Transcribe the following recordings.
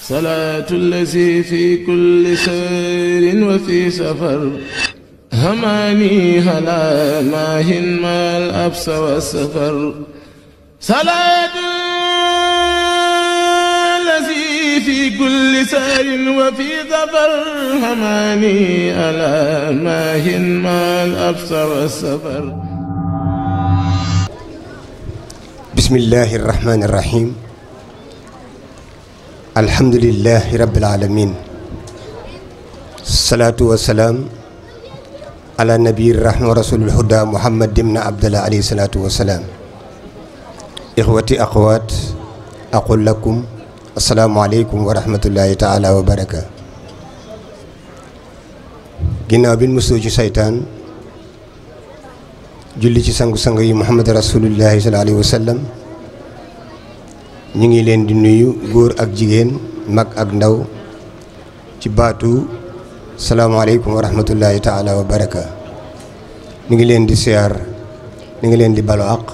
صلاة الذي في كل سير وفي سفر هماني هلا ماهن ما الأبس والسفر صلاة الذي في كل سير وفي سفر هماني هلا ماهن ما الأبس والسفر. بسم الله الرحمن الرحيم. الحمد لله رب العالمين. الصلاة والسلام على نبي الرحمة ورسول الهدى محمد بن عبد الله عليه الصلاة والسلام. إخوتي أخوات أقول لكم السلام عليكم ورحمة الله تعالى وبركاته. ginnaaw bi musoo ci saytaan julli ci sangu-sang yi Muhammad rasulullahi sallallahu alayhi wa sallam, ñu ngi leen di nuyu góor ak jigéen, mag ak ndaw, ci baatu salaamaaleykum wa rahmatullahi taala wa baraka. ñu ngi leen di siyaar, ñu ngi leen di balu àq,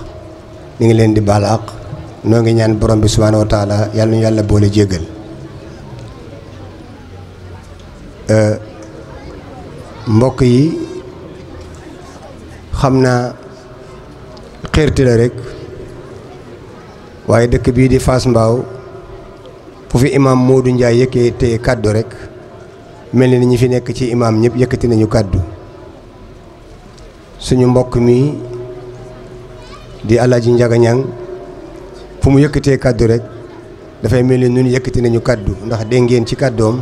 ñu ngi leen di baal àq. noo ngi ñaan borom bi subhaanahu wa taala yàlla ñu yàlla boole jéggal. mbokk yi, xam naa xeerti la rek, waaye dëkk bii di Fass Mbao fu fi imaam Modou Ndiaye yëkkatee kàddu rek mel ni ñi fi nekk ci imaam ñëpp yëkkati nañu kàddu. suñu mbokk mi di Alaaji Njaga Ñang fu mu yëkkatee kàddu rek dafay mel ni ñun yëkkati nañu kàddu, ndax dégg ngeen ci kàddoom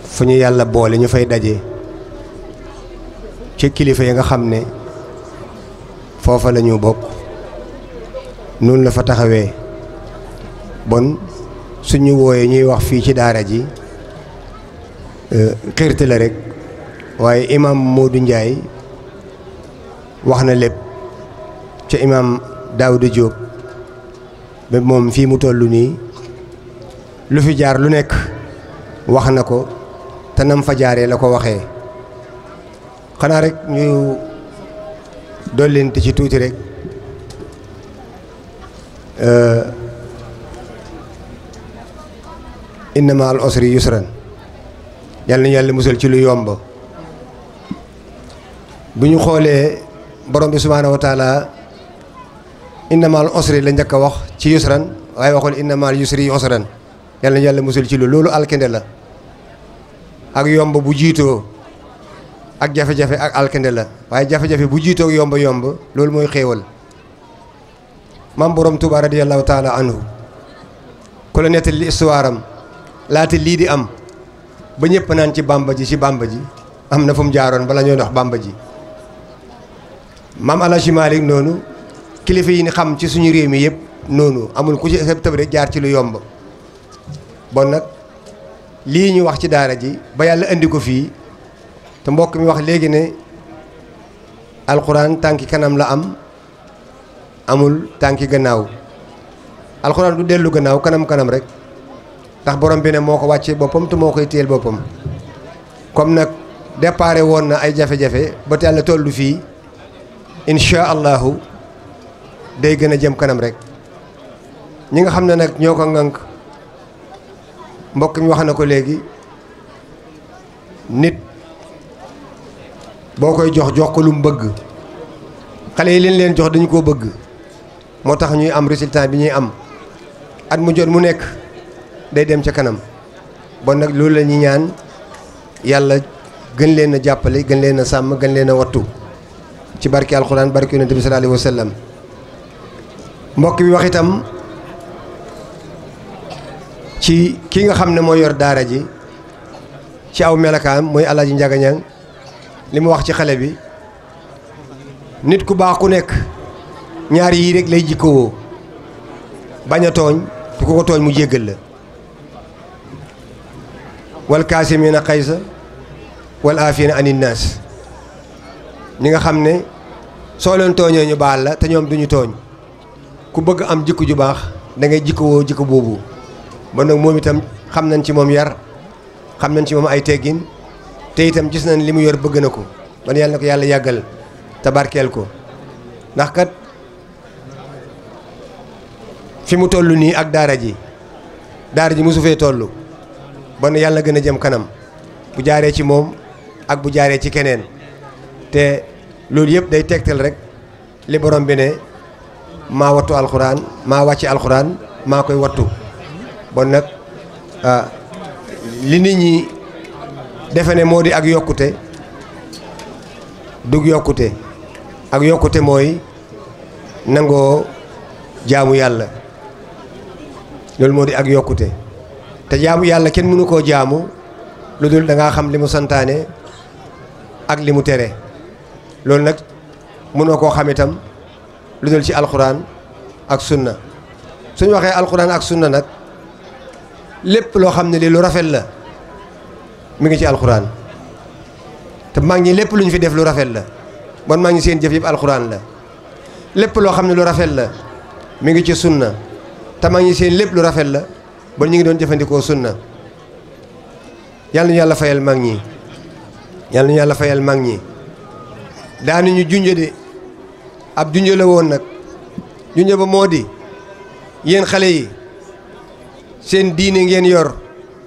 fu ñu yàlla boole ñu fay daje ci kilifa yi nga xam ne foofa la ñu bokk, noonu la fa taxawee. bon suñu wooyee ñuy wax fii ci daara ji xirte la rek, waaye imaam Modou Ndiaye wax na lépp ca imaam Daouda Diop ba moom fii mu toll nii lu fi jaar lu nekk wax na ko, te nam fa jaaree la ko waxee. xanaa rek ñu dollente ci tuuti rek. inna ma al usri yusran, yàlla na yàlla musal ci lu yomb. bu ñu xoolee borom bi subhaanahu wa taala inna ma al usri la njëkk a wax ci yusran, waaye waxul inna ma al yusri yusran. yàlla na yàlla musal ci loolu alkende la, ak yomb bu jiitoo ak jafe-jafe ak alkende la, waaye jafe-jafe bu jiitoo ak yomb loolu mooy xéewal. maam borom Tuubaa radiyallahu taala anhu ku la nettali li histoire am laata lii di am ba ñëpp naan ci bàmba ji am na fu mu jaaroon bala ñoo dox bàmba ji. maam Alaaji Maalik noonu, kilifa yi ni xam ci suñu réew mi yëpp noonu, amul ku ci tëb rek jaar ci lu yomb. bon nag lii ñu wax ci daara ji ba yàlla indi ko fii, te mbokk mi wax léegi ne alxuraan tànki kanam la am, amul tànki gannaaw. alxuraan du dellu gannaaw, kanam rek, ndax borom bi ne moo ko wàccee boppam te moo koy téyel boppam. comme nag déparé woon na ay jafe-jafe ba te yàlla tollu fii, incha allahu day gën a jëm kanam rek. ñi nga xam ne nag ñoo ko ŋànk, mbokk mi wax na ko léegi, nit boo koy jox ko lu mu bëgg. xale yi leen jox dañu koo bëgg, moo tax ñuy am résultat bi ñuy am. at mu jot mu nekk day dem ca kanam. bon nag loolu la ñuy ñaan yàlla gën leen a jàppale, gën leen a sàmm, gën leen a wattu ci barki alxuraan, barki yonent bi sallallahu alayhi wa sallam. mbokk bi wax itam ci ki nga xam ne moo yor daara ji ci aw melakaam, mooy Alaaji Njaga Ñang. li mu wax ci xale bi, nit ku baax ku nekk ñaar yii rek lay jikkowoo: bañ a tooñ te ku ko tooñ mu jéggal la, wal kaasimiina xaysa wal aafiina anin naas. ñi nga xam ne soo leen tooñee ñu baal la te ñoom duñu tooñ. ku bëgg am jikko ju baax da ngay jikkowoo jikko boobu. ba nag moom itam xam nañ ci moom yar, xam nañ ci moom ay teggin, te itam gis nañ li mu yor bëgg na ko. ban yàlla na ko yàlla yàggal te barkeel ko, ndax kat fi mu toll nii ak daara ji daara ji mosu fee toll bon yàlla gën a jëm kanam bu jaaree ci moom ak bu jaaree ci keneen te loolu yëpp day tegtal rek li borom bi ne maa wattu alxuraan maa wàcce alxuraan maa koy wattu bon nag li nit ñi defe ne moo di ak yokkute dug yokkute ak yokkute mooy nangoo jaamu yàlla loolu moo di ak yokkute te jaamu yàlla kenn mënu koo jaamu lu dul da ngaa xam li mu santaane ak li mu tere loolu nag mënoo koo xam itam lu dul ci alxuraan ak sunna suñu waxee alxuraan ak sunna nag lépp loo xam ne li lu rafet la mi ngi ci alxuraan te mag ñi lépp lu ñu fi def lu rafet la bon mag ñi seen jëf yëpp alxuraan la lépp loo xam ne lu rafet la mi ngi ci sunna te mag ñi seen lépp lu rafet la bon ñu ngi doon jëfandikoo sunna yàlla ñu yàlla fayal mag ñi yàlla ñu yàlla fayal mag ñi daanuñu junjë de ab junjë la woon nag junjë ba moo di yéen xale yi seen diine ngeen yor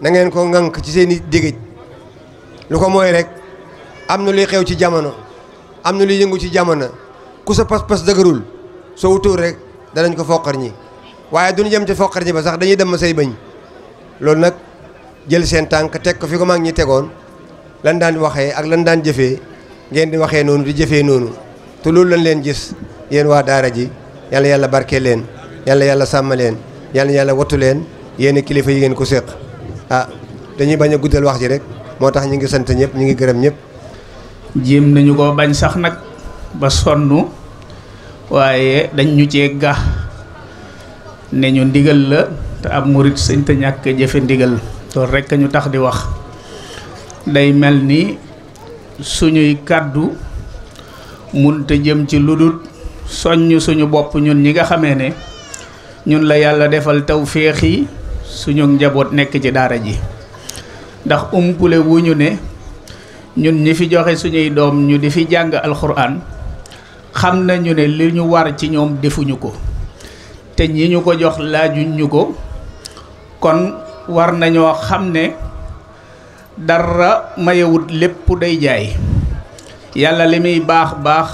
na ngeen ko ŋànk ci seen i dégéej lu ko mooy rek am na luy xew ci jamono am na luy yëngu ci jamono ku sa pas-pas dëgërul soo wutul rek danañ ko foqar ñi waaye duñu jëm ci foqar ñi ba sax dañuy dem ma say bañ loolu nag jël seen tànk teg ko fi ko mag ñi tegoon lan daan waxee ak lan daan jëfee ngeen di waxee noonu di jëfee noonu te loolu lañ leen gis yéen waa daara ji yàlla yàlla barke leen yàlla sàmm leen yàlla wattu leen yéen kilifa yi ngeen ko séq dañuy bañ a guddal wax ji rek moo tax ñu ngi sant ñëpp ñu ngi gërëm ñëpp. jéem nañu ko bañ sax nag ba sonn waaye dañ ñu cee ga ne ñu ndigal la te ab murit sëñ te ñàkk jëfe ndigal loolu rek ñu tax di wax day mel ni suñuy kàddu munte jëm ci lu dul soññ suñu bopp ñun ñi nga xamee ne ñun la yàlla defal tawféex yi suñu njaboot nekk ci daara ji ndax umpule wu ñu ne ñun ñi fi joxe suñuy doom ñu di fi jàng alxuraan xam nañu ne li ñu war ci ñoom defuñu ko te ñi ñu ko jox laajuñ ñu ko kon war nañoo xam ne dara mayewut lépp day jaay yàlla li muy baax baax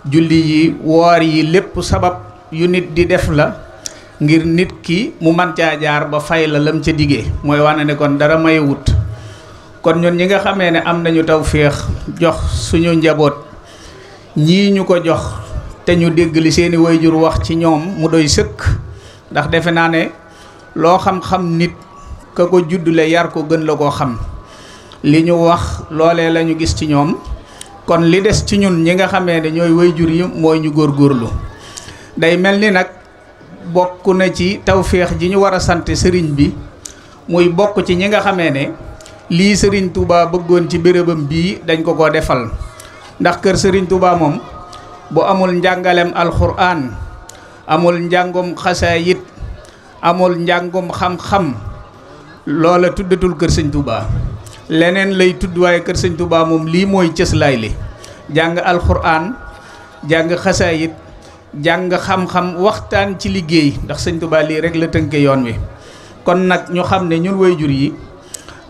julli yi woor yi lépp sabab yu nit di def la ngir nit ki mu man caa jaar ba fay la lam ca diggee mooy wane ne kon dara mayewut kon ñun ñi nga xamee ne am nañu tawféex jox suñu njaboot ñii ñu ko jox te ñu dégg li seeni wayjur wax ci ñoom mu doy sëkk ndax defe naa ne loo xam-xam nit ka ko juddule yar ko gën la koo xam li ñu wax loolee la ñu gis ci ñoom kon li des ci ñun ñi nga xamee ne ñooy wayjur yi mooy ñu góorgóorlu day mel ni nag bokk na ci tawféex ji ñu war a sant sëriñ bi muy bokk ci ñi nga xamee ne lii sëriñ Touba bëggoon ci bérébam bii dañ ko ko defal ndax kër sëriñ Touba moom bu amul njàngalem alxuraan amul njàngum xasaayit amul njàngum xam-xam loola tuddatul kër sëñ Touba leneen lay tudd waaye kër sëñ Touba moom lii mooy cëslaay li jàng alxuraan jàng xasaayit jàng xam-xam waxtaan ci liggéey ndax sëñ Touba lii rek la tënke yoon wi kon nag ñu xam ne ñun waajur yi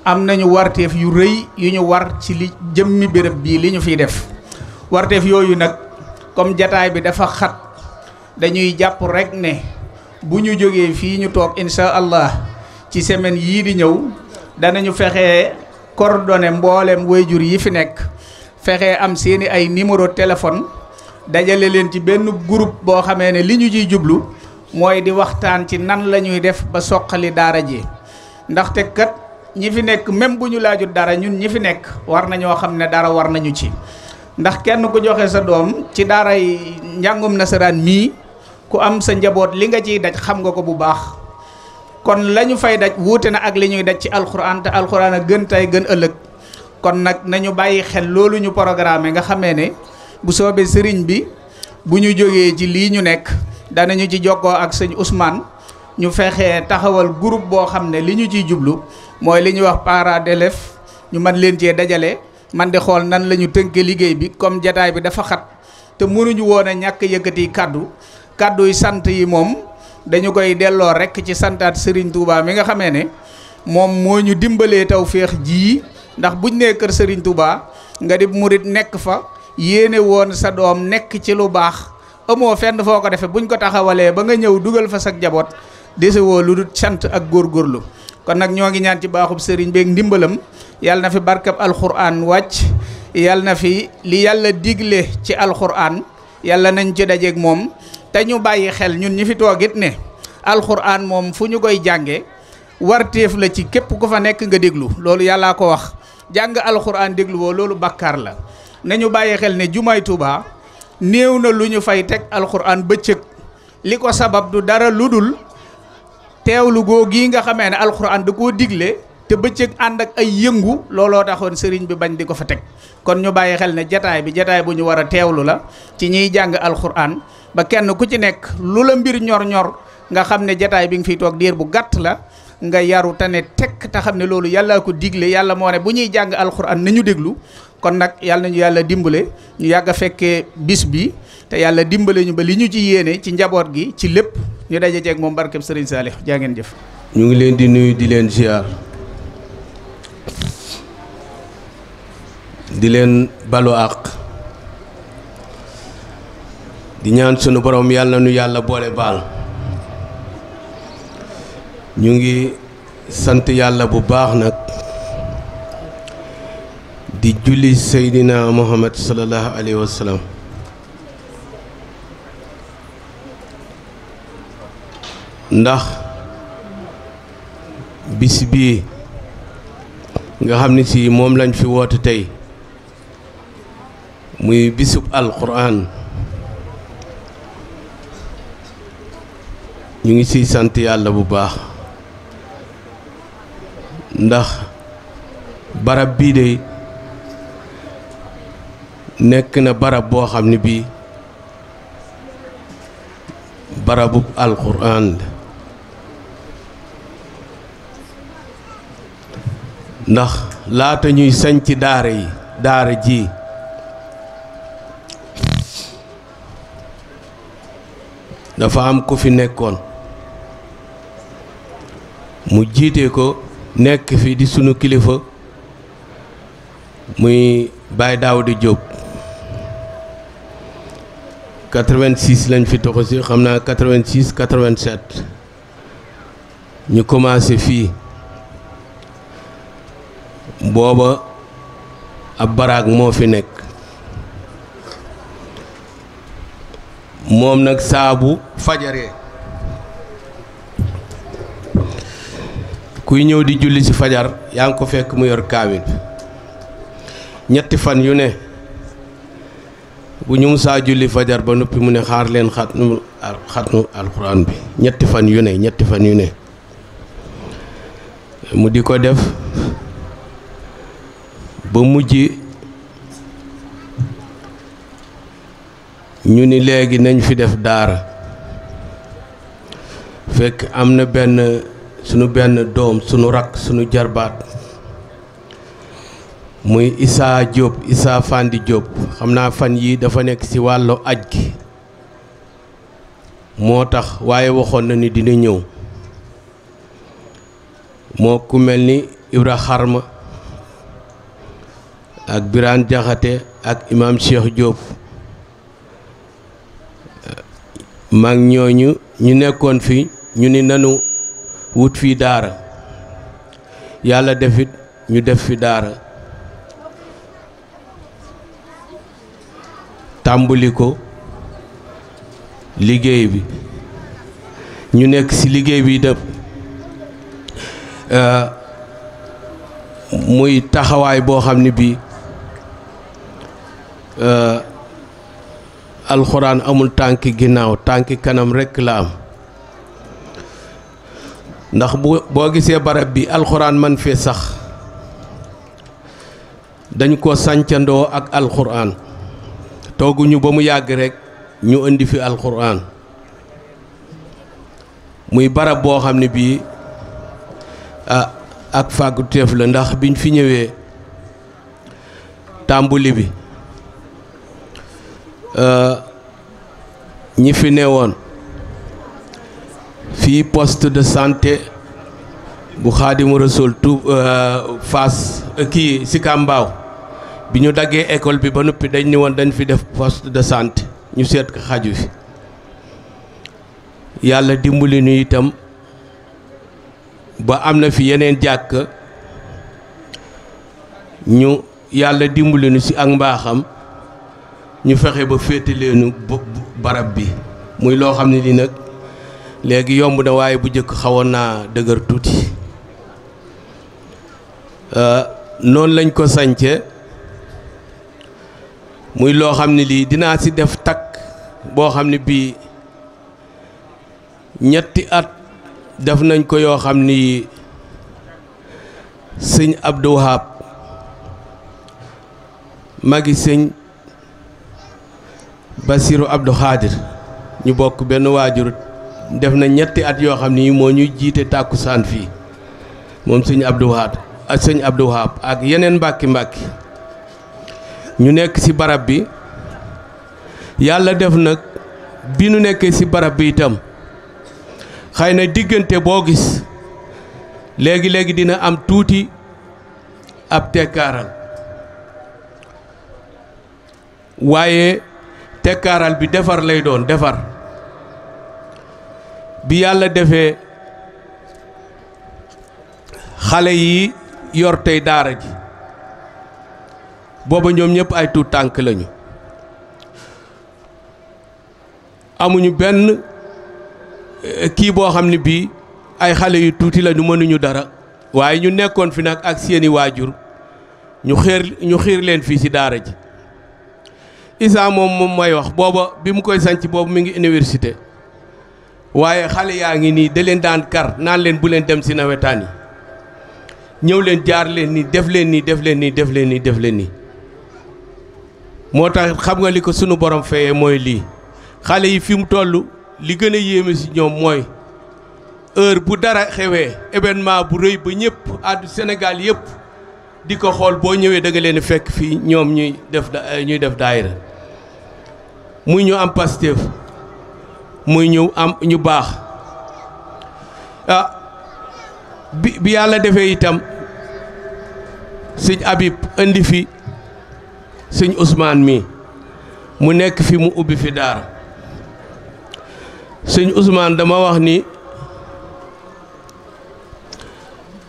am nañu warteef yu rëy yu ñu war ci li jëmmi béréb bii li ñu fiy def warteef yooyu nag comme jataay bi dafa xat dañuy jàpp rek ne bu ñu jógee fii ñu toog insha allah ci semaine yii di ñëw danañu fexe coordonné mboolem waajur yi fi nekk fexe am seeni ay numéro téléphone dajale leen ci benn groupe boo xamee ne li ñu ciy jublu mooy di waxtaan ci nan la ñuy def ba soqali daara ji ndaxte kat ñi fi nekk même bu ñu laajut dara ñun ñi fi nekk war nañoo xam ne dara war nañu ci ndax kenn ku joxe sa doom ci daaray njàngum nasaraan mii ku am sa njaboot li nga ciy daj xam nga ko bu baax kon la ñu fay daj wuute na ak li ñuy daj ci alxuraan te alxuraan a gën tey gën ëllëg kon nag nañu bàyyi xel loolu ñu programme nga xamee ne bu soobee sëriñ bi bu ñu jógee ci lii ñu nekk danañu ci jokkoo ak sëñ Ousmane ñu fexe taxawal groupe boo xam ne li ñu ciy jublu mooy li ñuy wax parents d'élèves ñu mën leen cee dajale man di xool nan la ñu tënke liggéey bi comme jataay bi dafa xat te mënuñu woon a ñàkk yëkkati kàddu yi sant yi moom dañu koy delloo rekk ci santaat Serigne Touba mi nga xamee ne moom moo ñu dimbalee tawféex ji ndax buñ nee kër Serigne Touba nga di murit nekk fa yéene woon sa doom nekk ci lu baax amoo fenn foo ko defee buñ ko taxawalee ba nga ñëw dugal fa sag jaboot dese woo lu dul sant ak góorgóorlu kon nag ñoo ngi ñaan ci baaxub Serigne beeg ndimbalam yàlla na fi barkab alxuraan wàcc yàlla na fi li yàlla digle ci alxuraan yàlla nañ ci dajeeg moom te ñu bàyyi xel ñun ñi fi toogit ne alxuraan moom fu ñu koy jànge warteef la ci képp ku fa nekk nga déglu loolu yàllaa ko wax jàng alxuraan déglu woo loolu bàkkaar la nañu bàyyi xel ne jumaay Tuuba néew na lu ñu fay teg alxuraan bëccëg li ko sabab du dara lu dul teewlu goo gii nga xamee ne alxuraan da koo digle te bëccëg ànd ak ay yëngu looloo taxoon sëriñ bi bañ di ko fa teg kon ñu bàyyi xel ne jataay bi jataay bu ñu war a teewlu la ci ñiy jàng alxuraan ba kenn ku ci nekk lu la mbir ñor-ñor nga xam ne jataay bi nga fiy toog diir bu gàtt la nga yaru te ne tekk te xam ne loolu yàllaa ko digle yàlla moo ne bu ñuy jàng alxuraan nañu déglu kon nag yàlla nañu yàlla dimbale ñu yàgg a fekkee bis bi te yàlla dimbale ñu ba li ñu ci yéene ci njaboot gi ci lépp ñu daje ceeg moom barkeb Sëriñ Saalix jaa ngeen jëf. ñu ngi leen di nuyu di leen ziar di leen balu àq di ñaan sunu borom yàlla nu yàlla boole baal ñu ngi sant yàlla bu baax nag di julli Seydina Muhammad sallallahu alayhi wa sallam ndax bis bii nga xam ne si moom lañ fi woote tey muy bisub alquran ñu ngi siy sant yàlla bu baax ndax barab bii de nekk na barab boo xam ne bii barabub alquran la ndax laata ñuy sañc daara ji dafa am ku fi nekkoon mu jiite ko nekk fi di sunu kilifa muy Baye Daouda Diop 86 lañ fi toxu si xam naa 86 87 ñu commencé fii booba ab baraag moo fi nekk moom nag saabu fajaree kuy ñëw di julli ci fajar yaa ngi ko fekk mu yor kaamil ñetti fan yu ne bu ñu musaa julli fajar ba noppi mu ne xaar leen xatnu alxuraan bi ñetti fan yu ne mu di ko def ba mujj ñu ni léegi nañ fi def daara fekk am na sunu benn doom sunu rakk sunu jarbaat muy Issa Fandi Diop xam naa fan yii dafa nekk ci wàllu aj gi moo tax waaye waxoon na ni dina ñëw moo ku mel ni Ibra Xarma ak Birane Jaxate ak Imam Cheikh Diop mag ñooñu ñu nekkoon fi ñu ni nanu wut fii daara yàlla defit ñu def fi daara tàmbali ko liggéey bi ñu nekk ci liggéey bi def muy taxawaay boo xam ne bii alxuraan amul tànki ginnaaw tànki kanam rekk la am ndax boo gisee barab bi alxuraan man fee sax dañ ko sàncandoo ak alxuraan tooguñu ba mu yàgg rekk ñu indi fi alxuraan muy barab boo xam ne bii ak fàggu teef la ndax biñ fi ñëwee tàmbuli bi ñi fi newoon fii poste de santé bu Xaadimu Rasuul Fass kii Sicap Mbao bi ñu daggee école bi ba noppi dañ ni woon dañ fi def poste de santé ñu seet ko xaju fi yàlla dimbali ñu itam ba am na fi yeneen jàkk ñu yàlla dimbali ñu ci ak mbaaxam ñu fexe ba féetaleenu barab bi muy loo xam ne li nag léegi yomb na waaye bu njëkk xawoon naa dëgër tuuti noonu lañ ko sance muy loo xam ne lii dinaa ci def takk boo xam ne bii ñetti at def nañ ko yoo xam ni sëñ Abdou Wahab magi sëñ Basiru Abdou Khadir ñu bokk benn waajur def na ñetti at yoo xam ni moo ñuy jiite tàkkusaan fii moom sëñ Abdou Wahab ak sëñ Abdou Wahab ak yeneen mbàkki ñu nekk ci barab bi yàlla def nag bi nu nekkee ci barab bi itam xëy na diggante boo gis léegi dina am tuuti ab tekkaaral waaye tekkaaral bi defar lay doon defar bi yàlla defee xale yi yor tey daara ji booba ñoom ñëpp ay tuut tànk lañu amuñu benn kii boo xam ne bii ay xale yu tuuti lañu mënuñu dara waaye ñu nekkoon fi nag ak seeni waajur ñu xiir leen fii ci daara ji Issa moom mooy wax booba bi mu koy sanc boobu mi ngi université waaye xale yaa ngi nii da leen daan kar naan leen bu leen dem ci nawetaan yi ñëw leen jaar leen nii def leen nii def leen nii def leen nii def leen nii moo tax xam nga li ko sunu borom fayee mooy lii xale yi fi mu toll li gën a yéeme ci ñoom mooy heure bu dara xewee événement bu rëy ba ñëpp àddu Sénégal yëpp di ko xool boo ñëwee da nga leen fekk fii ñoom ñuy def daayira muy ñu am Pastef muy ñu am ñu baax bi yàlla defee itam sëñ Habib indi fi sëñ Ousmane mi mu nekk fi mu ubbi fi daara sëñ Ousmane dama wax ni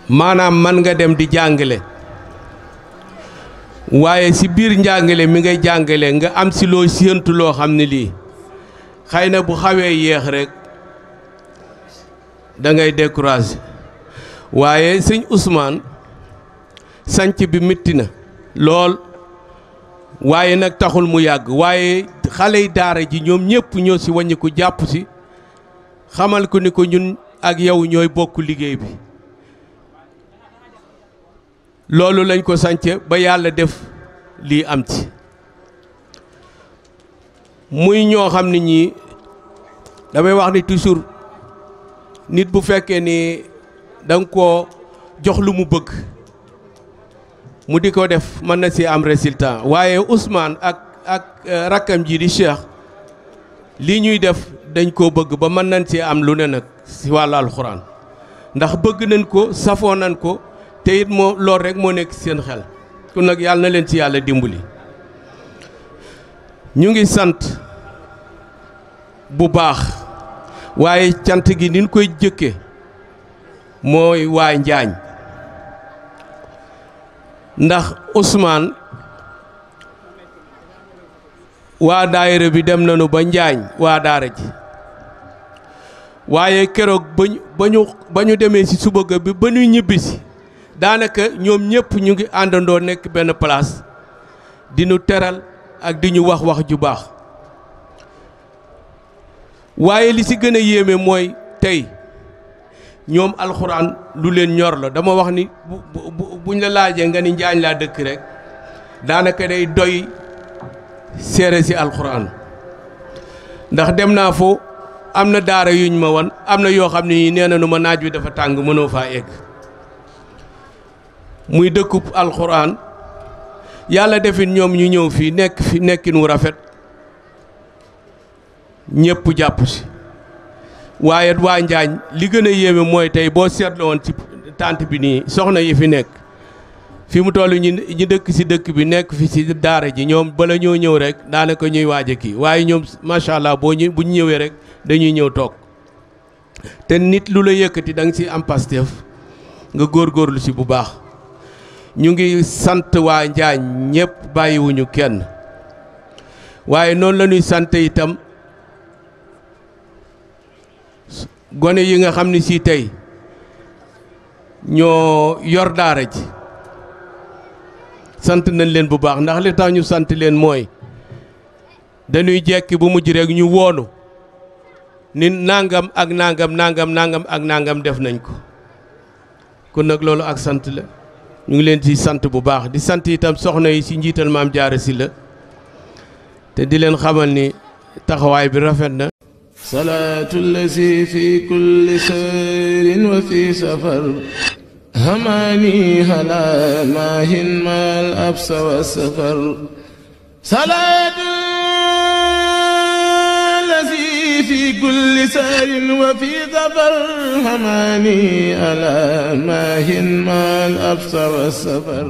maanaam man nga dem di jàngale waaye ci biir njàngale mi ngay jàngale nga am ci loo séentu loo xam ne lii xëy na bu xawee yéex rek da ngay découragé waaye sëñ Ousmane sanc bi metti na lool waaye nag taxul mu yàgg waaye xale yi daara ji ñoom ñëpp ñoo ci wàññi ko jàpp ci xamal ko ni ko ñun ak yow ñooy bokk liggéey bi loolu lañ ko sance ba yàlla def lii am ci muy ñoo xam ne ñii damay wax ni toujours nit bu fekkee ni da nga koo jox lu mu bëgg mu di ko def mën na ci am résultat waaye Ousmane ak rakkam ji di Cheikh lii ñuy def dañ koo bëgg ba mën nañ ci am lu ne nag ci wàllu alxuraan ndax bëgg nañ ko safoo nañ ko te it moo loolu rek moo nekk seen xel kon nag yàlla na leen ci yàlla dimbali ñu ngi sant bu baax waaye cant gi ni ñu koy jëkke mooy waa Njaañ ndax Ousmane waa daayira bi dem nañu ba Njaañ waa daara ji waaye keroog ba ñu demee ci suba ga bi ba ñu ñibbisi daanaka ñoom ñëpp ñu ngi àndandoo nekk benn place di ñu teral ak di ñu wax ju baax waaye li ci gën a yéeme mooy tey ñoom alxuraan lu leen ñor la dama wax ni buñ la laajee nga ni Njaañ laa dëkk rek daanaka day doy seere ci alxuraan ndax dem naa fo am na daara yuñ ma wan am na yoo xam ne nee na nu ma naaj wi dafa tàng mënoo faa egg muy dëkkub alxuraan yàlla defit ñoom ñu ñëw fii nekk fi nekkin wu rafet ñépp jàpp ci waaye waa Njaañ li gën a yéeme mooy tey boo seetlu woon ci tànt bi nii soxna yi fi nekk fi mu toll ñi dëkk si dëkk bi nekk fi si daara ji ñoom bala ñoo ñëw rek daanaka ñuy waaj a kii waaye ñoom macha allah buñ ñëwee rek dañuy ñëw toog te nit lu la yëkkati da nga si am Pastef nga góorgóorlu si bu baax. ñu ngi sant waa Njaañ ñëpp bàyyiwuñu kenn waaye noonu la ñuy sant itam gone yi nga xam ni si tey ñoo yor daara ji sant nañ leen bu baax ndax li tax ñu sant leen mooy dañuy jekki bu mujj rek ñu woonu ni nangam ak nangam nangam nangam ak nangam def nañ ko kon nag loolu ak sant la ñu ngi leen ci sant bu baax di sant itam soxna yi ci njiital maam Jaara Sylla te di leen xamal ni taxawaay bi rafet na. salaatu lazi fi kulli sayrin wa fi safar hamani hala maahin mal absa wa safar salaatu lazi fi kulli sayrin wa fi safar hamani hala maahin mal absa wa safar